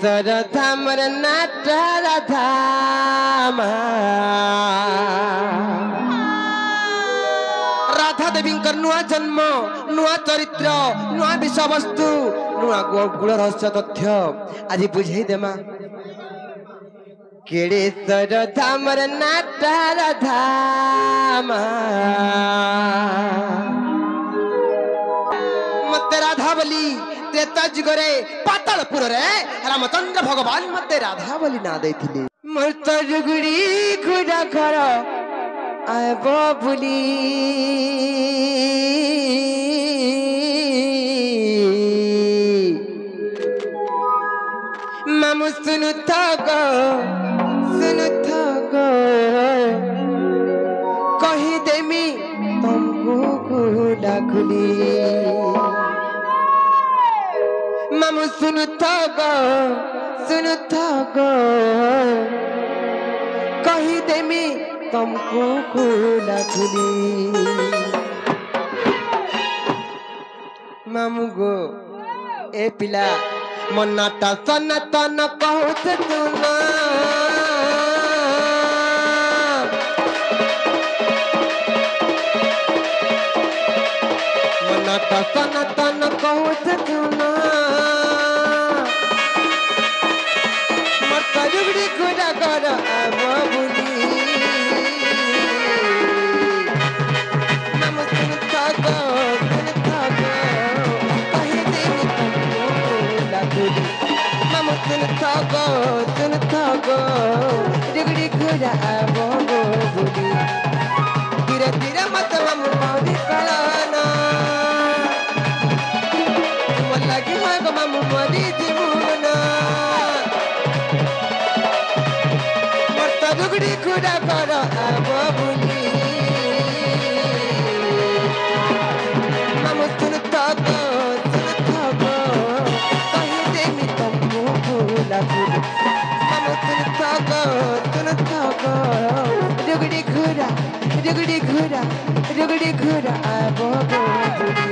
सरधामर नाटार धाम राधा देवी नुआ जन्म नुआ चरित्र नुआ विषय वस्तु नुआ गुण रहस्य तथ्य आज बुझे देमा केड़े सरधामर नाटार धाम मत राधा बोली त्रेता जुगरे पातालपुर रे रामचंद्र भगवान मते राधा बोली ना देथिले मोर तजुगुड़ी खुदा घर आबो बुली मामु सुनु थगो कही देमी तुमको खुला खुली मामु सुनु थगो कही देमी तुमको खुला खुली मामु गो ए पिला मनाटा सनातन कहत सुना मनाटा सनातन कहत सुना मत जुगड़ी खुदा कर अब बुली नम सुन थगो कही देवी तुमको खुली नम सुन थगो जुगड़ी खुदा अब बुली धीरे धीरे मत मम पादी कलाना तुम लगी है गो मम मरी जीवना मत जुगड़ी खुदा कर अब बुली नम सुन थगो कही देवी तुमको खुला खुली नम सुन थगो जुगड़ी खुदा अब बुली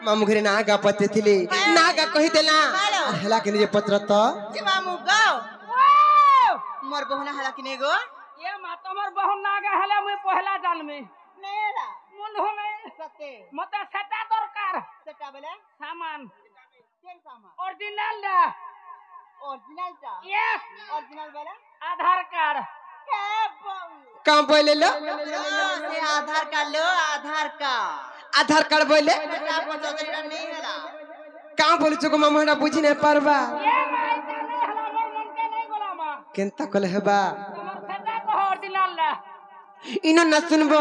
मामू घरे नागा पते थिले नागा कहि देला हला के जे पत्र त जे मामू गो मोर बहना हला कि ने गो ये मा तमर बहन नागा हला मैं पहला जान में नेरा मुंडो में सते मते सेटा दरकार सेटा बेले सामान केन सामान ओरिजिनल टा यस ओरिजिनल बेले आधार कार्ड काम पहले लो से आधार कार्ड लो आधार कार्ड आधार कार्ड बोले कहाँ बोलुछ गो मामू एटा बुझी नहीं पारबा ये माइता नहीं हला मोर मन के नहीं गोला मा केनता कले हेबा तमर सेटा को ओरिजिनल ला इनो ना सुनबो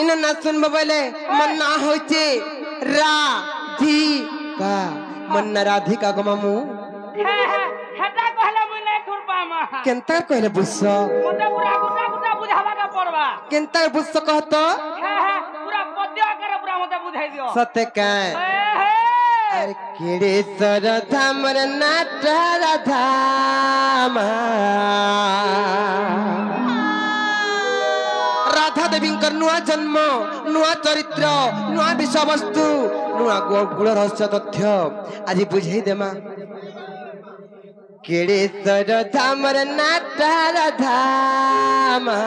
इनो ना सुनबो बोले मन ना होचे राधिका मन ना राधिका गो मामू हेटा कहले मुई नहीं खुर पामा केनता कहले बुझसो मोटे पूरा गुटा गुटा बुझावा का पड़वा केनता बुझसो कहतो पूरा पद्य करे पूरा मोटे बुझाई दियो सत्य काय अरे केड़े सर धामर नाटा राधामा राधा देवी नुआ जन्म नुआ चरित्र नुआ विषय वस्तु नुआ गुण रहस्य तथ्य आज बुझाई देमा केड़े सर धामर नाटा राधामा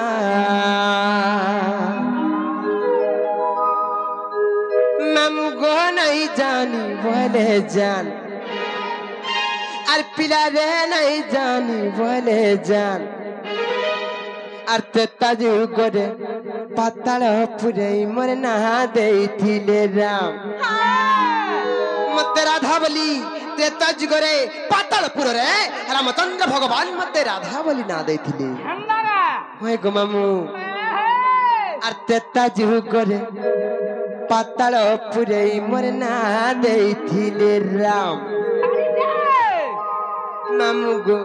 नमगो नहीं जानी बोले जान और पिला रे नहीं जानी बोले जान और तेताजी गोरे पाताल पुरे मोर नहा देथिले राम मते राधावली तेताजी गोरे पाताल पुरे रे रामचंद्र भगवान मते राधावली ना देथिले होय गो मामू और तेताजी गोरे पाताल पुरे मोर ना देथिले राम मामू गो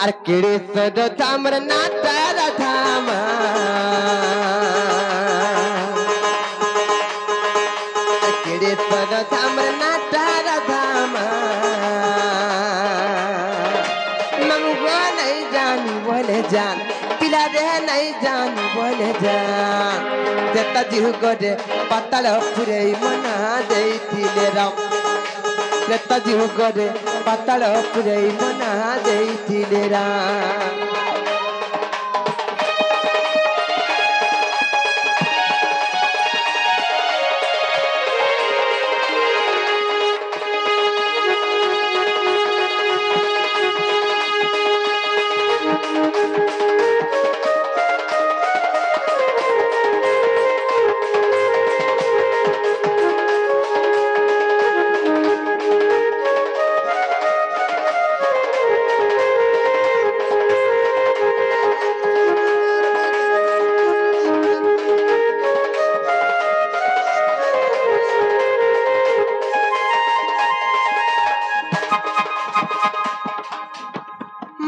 अरे केड़े सद तामर नाटा राधामा केड़े सद तामर नाटा राधामा मामू गो नहीं जानी बोले जान पिला रे नहीं जानी बोले जान देता जीव गोरे पाताल पुरे मना देथिले राम देता जीव गोरे पाताल पुरे मना देथिले राम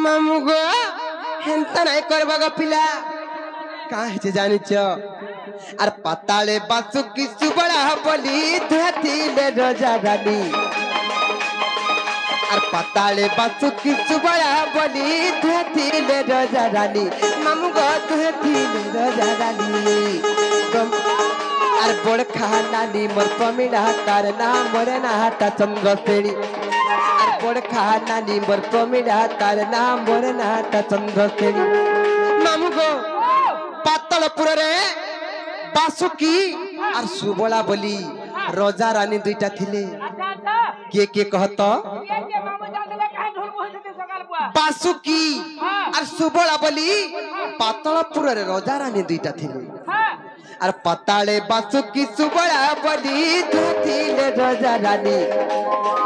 मामू गो हेंता नहीं करबा गो पिला काहे जे जानि छ आर पाताले बासुकी सुबड़ा बोली धथिले रोजा रानी आर पाताले बासुकी सुबड़ा बोली धथिले रोजा रानी मामू गो धथिले रोजा रानी आर बड़ खानानी मोर पमिला तार ना मोरे ना हाटा चंद्रसेनी बड़ खानानी मोर पमिला तार ना मोरे ना हाटा चंद्रसेनी मामू गो पातलपुर रे बासुकी और सुबला बोली रोजा रानी दुईटा थिले के कहत बासुकी और सुबला बोली पातलपुर रे रोजा रानी दुईटा थिले और पताले बासुकी सुबला बोली थिले रोजा रानी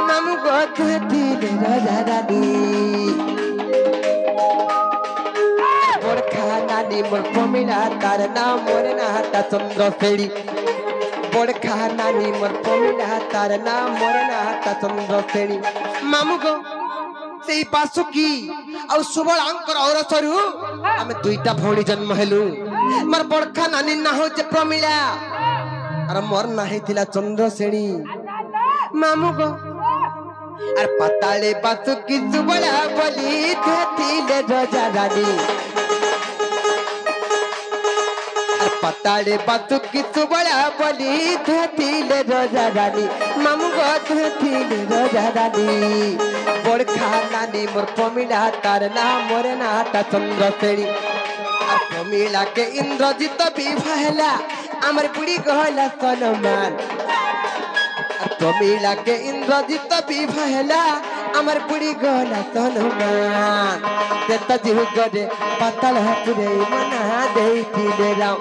नाम गो थिले रोजा रानी नानी मोर पमिला तार नाम मोरे ना हाटा चंद्रसेनी बड़ खानानी मोर पमिला तार नाम मोरे ना हाटा चंद्रसेनी मामू गो सेई बासुकी आ सुबलांकर और सरू हम दुईटा भौणी जन्म हेलु मोर बड़ खानानी ना होचे प्रमिला अरे मोर ना हेतिला चंद्रसेनी मामू गो अरे पताले बासुकी सुबला बोली थिले रोजा रानी पताले बासुकी सुबला बोली थिले रोजा रानी मामू गो थिले रोजा रानी बड़ खानानी मोर पमिला तार ना मोरे ना हाटा चंद्रसेनी आ पमिला के इंद्रजित विवाह होला हमर बुढ़ी कहला सनमान कमिला के इंद्रजित विभहला अमर पुड़ी गला तनुमान तेता जुगरे पाताल पुरे मना देइथिले राम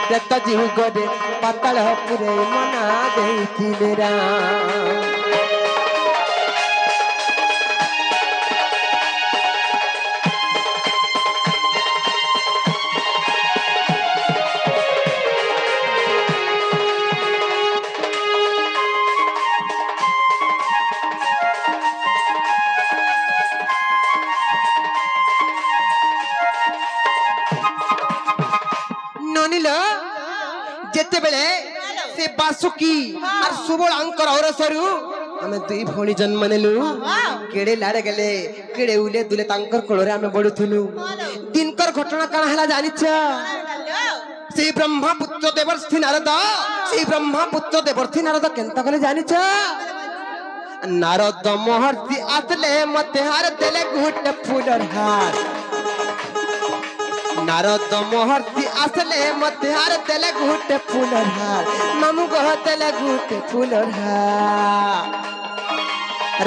तेता जुगरे पाताल पुरे मना देइथिले राम जेते बेले से बासुकी और सुबोलांकर और सरू हमें दुई भौणी जन्म नेलु केड़े लाड़े गेले केड़े उले दुले तांकर कोलरे हमें बडुथुलु दिनकर घटना काना हला जानिछ से ब्रह्मा पुत्र देवर्षि नारद से ब्रह्मा पुत्र देवर्षि नारद केनता कले जानिछ नारद महर्षि आतले मते हार देले गुट फूलर हार नारद महर्षि आसले मते हार देले गुट फूलर हार मामू गह देले गुट फूलर हार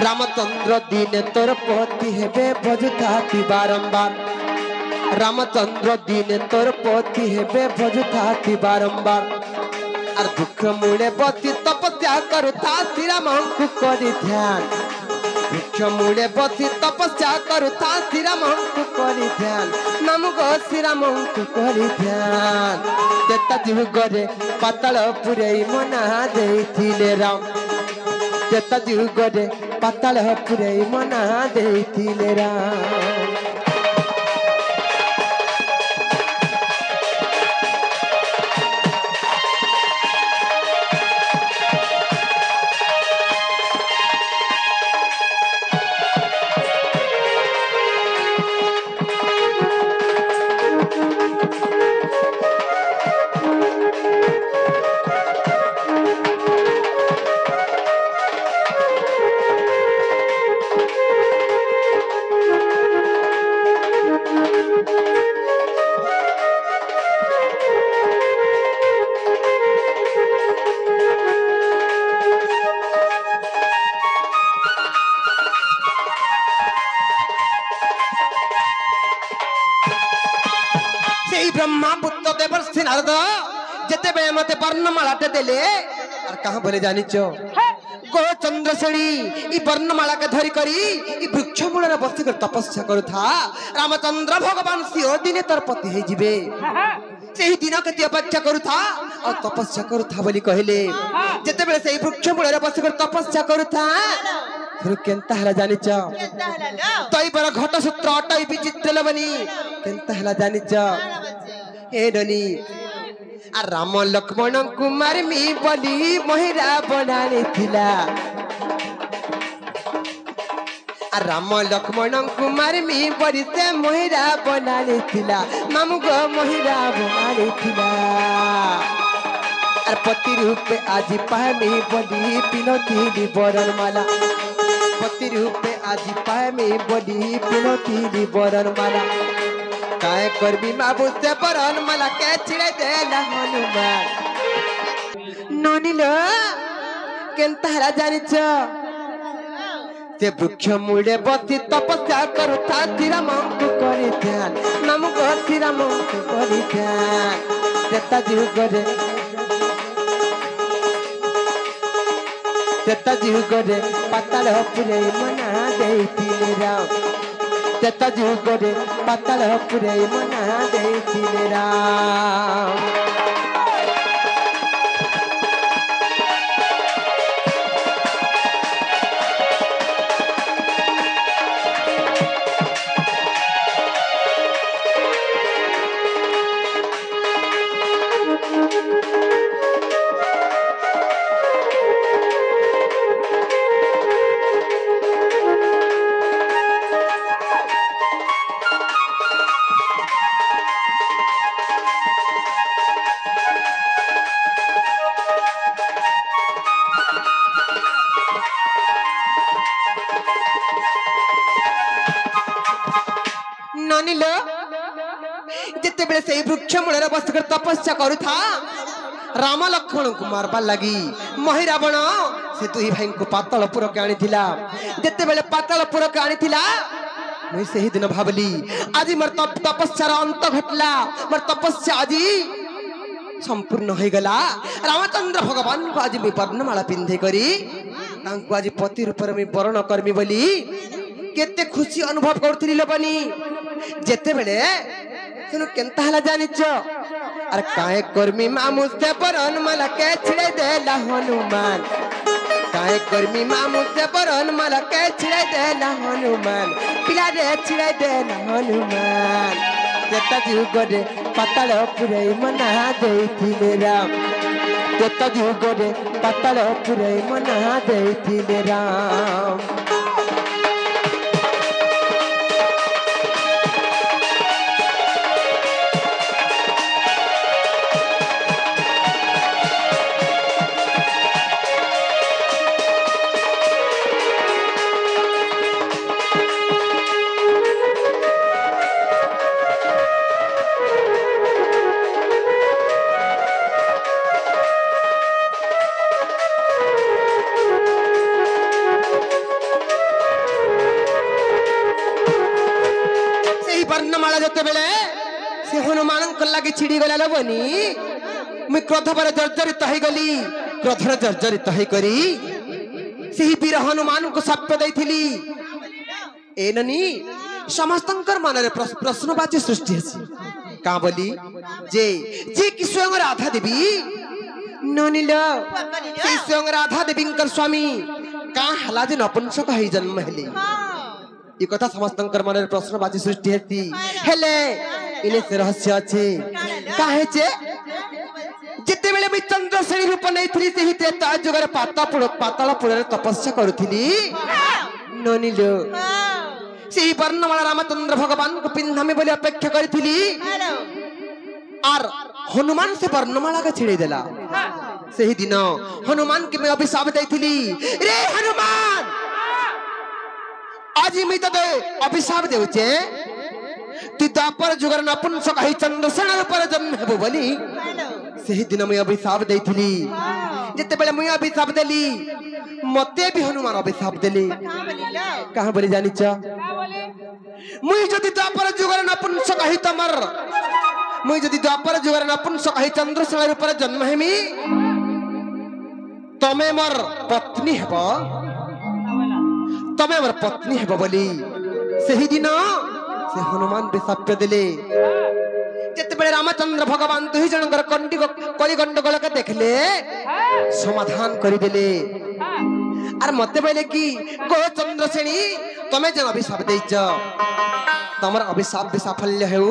रामचंद्र दिन तोर पति हेबे भजुथाति बारंबार रामचंद्र दिन तोर पति हेबे भजुथाति बारंबार और दुख मूले बति तपस्या करुथा श्री राम को करी ध्यान दुख मूले बति तपस्या करुथा श्री राम को करी ध्यान नाम गो श्री राम को करी ध्यान तेता जुगरे पाताल पुरे मना देइथिले राम तेता जुगरे पाताल पुरे मना देइथिले राम ब्रह्मा पुत्र देवर्षि नारद जेते बे मते वर्णमाला टे देले और कहां बोले जानिचो गो चंद्रसेनी ई वर्णमाला के धरि करी ई वृक्ष मूल रे बसी कर तपस्या करूथा रामचंद्र भगवान सिओ दिने तर पति हे जिबे सेही दिन के तपस्या करूथा और तपस्या करूथा बोली कहले जेते बे सेही वृक्ष मूल रे बसी कर तपस्या करूथा फिर केनता हला जानिच तई पर घट सूत्र अटई विचित्र लबनी केनता हला जानिच ए डली आ राम लक्ष्मण कुमार मी बोली महिरा बनाने थिला आ राम लक्ष्मण कुमार मी बोली से महिरा बनाने थिला मामू गो महिरा बनाने थिला और पति रूप आज पाए मी बोली पिनोती बरन माला पति रूप आज पाए मी बोली पिनोती बरन माला काय करबी बाबू से बरन माला के छिड़े देला हनुमान ननिलो केनता हला जानिच ते वृक्ष मूले बसी तपस्या करूथा श्री राम को करी ध्यान नाम गो श्री राम को करी ध्यान तेता जुगरे पाताल पुरे मना देइथिले राम तेता जुगरे पाताल पुरे मना देइथिले राम जेते बेले से वृक्ष मूल बस कर तपस्या करूथा राम लक्ष्मण को मारबा लगी महिरावण से दुई भाई को पातलपुर के आनीथिला जेते बेले पातलपुर के आनीथिला मैं से ही दिन भाबली आज मोर तपस्यार अंत घटला मोर तपस्या आज संपूर्ण हो गला रामचंद्र भगवान को आज मैं वर्णमाला पिंधे करी तांको आज पति रूप में वर्ण करमी बोली केते खुशी अनुभव करथिली लोबनी जेते बेले सुनो केनता हला जानिच अरे काहे कर्मी मामू से वर्णमाला के छिड़े देला हनुमान काहे कर्मी मामू से वर्णमाला के छिड़े देला हनुमान पिला रे छिड़े देला हनुमान तेता जुगरे पाताल पुरै मना देथिले राम तेता जुगरे पाताल पुरै मना देथिले राम वर्णमाला जते बेले से हनुमान लगे छिड़ी गला लबनी मुई क्रोध पर जर्जरित हो गली क्रोधर जर्जरित हो करी सेही वीर हनुमान को शाप देइथिली एननी समस्तंकर मनरे प्रश्नवाची सृष्टि हसी का बोली जे जे कि स्वयं राधा देवी ननिल से स्वयं राधा देवींकर स्वामी का हला जे नपुंसक है जन्म हेली ये कथा समस्तंकर मनरे प्रश्नवाची सृष्टि हेती हेले इने से रहस्य अछि काहे जे जिते बेले मैं चंद्रसेनी रूप नैथिली सेही त्रेता जुगर पातालपुर तपस्या करुथिली ननिलो सेही वर्णमाला रामचंद्र भगवान को पिंधामे बोली अपेक्षा करिथिली आर हनुमान से वर्णमाला के छिड़े देला सेही दिन हनुमान के मैं अभिशाप देइथिली रे हनुमान आज मैं तते अभिशाप देउचे तु द्वापर जुगर नपुंसक है चंद्रसेन पर जन्म हेबो बोली सेही दिन मैं अभिशाप देइथिली जेते बेले मैं अभिशाप देली मते भी हनुमान अभिशाप देली कहां बोली जानिच मुई जदि द्वापर जुगर नपुंसक है तमर मुई जदि द्वापर जुगर नपुंसक है चंद्रसेन पर जन्म हेमी तमे मोर पत्नी हेबो तमे मोर पत्नी हेबो बोली सेही दिन से हनुमान विशाप देले जेते बेले रामचंद्र भगवान दुई जनकर कंडी कली गंडगोल के देखले समाधान करि देले आर मते बेले कि को चंद्रसेनी तमे जन अभिशाप देइछ तमर अभिशाप विसाफल्य हेउ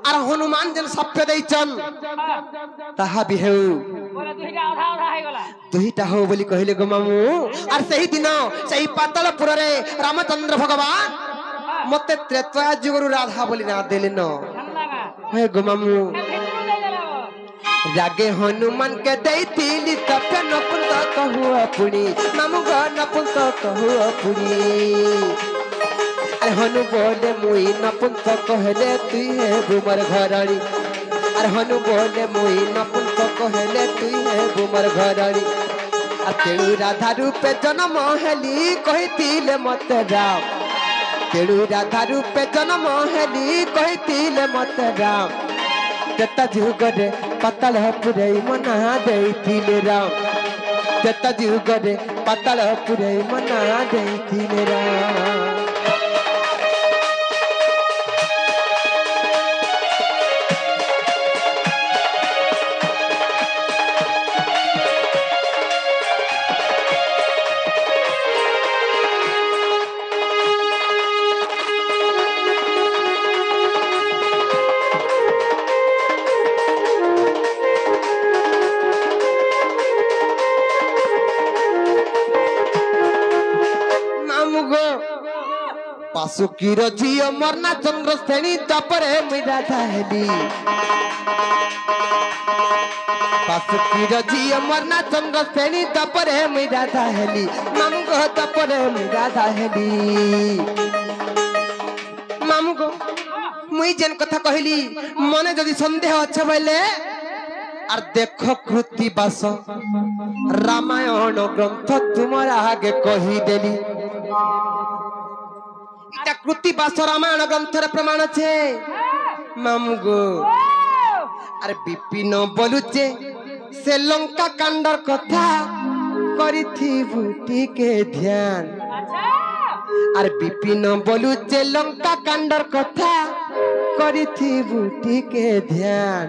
आर हनुमान जन शाप देइछन ताहा भी हेउ बोला दुईटा आधा आधा हे गला दुईटा हो बोली कहले गो मामू आर सही दिन सही पातालपुर रे रामचंद्र भगवान मते त्रेता जुगरु राधा बोली ना देले न हे गो मामू रागे हनुमान के दैथिली तपे नपुंत कहू अपनी मामू ग नपुंत कहू अपनी अरे हनु बोले मुई नपुंत कहले तुई है बुमर घराणी अरे हनु बोले मुई नपुंत कहले तुई है बुमर घराणी तेणु राधा रूपे जन्म हेली कहितिले मते राम तेणु राधा रूपे जन्म हेली कहितिले मते राम तेता जुगरे पातालपुरै मना देइथिले राम तेता जुगरे पातालपुरै मना देइथिले राम पासुकीर झियो मरना चंद्रसेनी तपरे मुई राधा हेली पासुकीर झियो मरना चंद्रसेनी तपरे मुई राधा हेली मामू को तपरे मुई राधा हेली मामू को मुई जेन कथा कहली मने जदि संदेह अच्छा बोले আর দেখো কৃতিবাস রামায়ণ গ্রন্থ তোমার আগে কহিদেলি এটা কৃতিবাস রামায়ণ গ্রন্থের প্রমাণ আছে মামুগো আর বিপিন বলুছে সে লঙ্কা কাণ্ডর কথা করিথিবু টিকে ধ্যান আর বিপিন বলুছে লঙ্কা কাণ্ডর কথা করিথিবু টিকে ধ্যান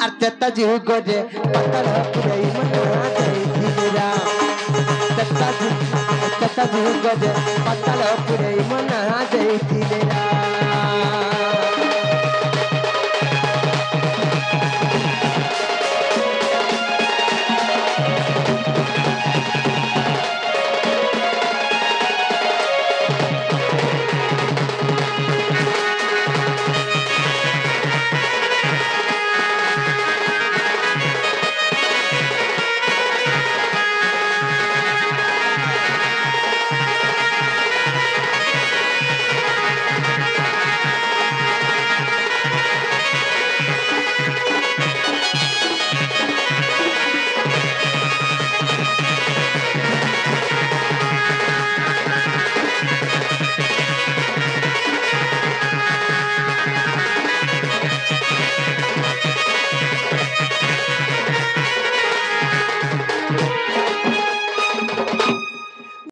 আর তেতা যুগরে পাতাল পুরাই মনা যাইছিলে রাম তেতা যুগরে পাতাল পুরাই মনা যাইছিলে রাম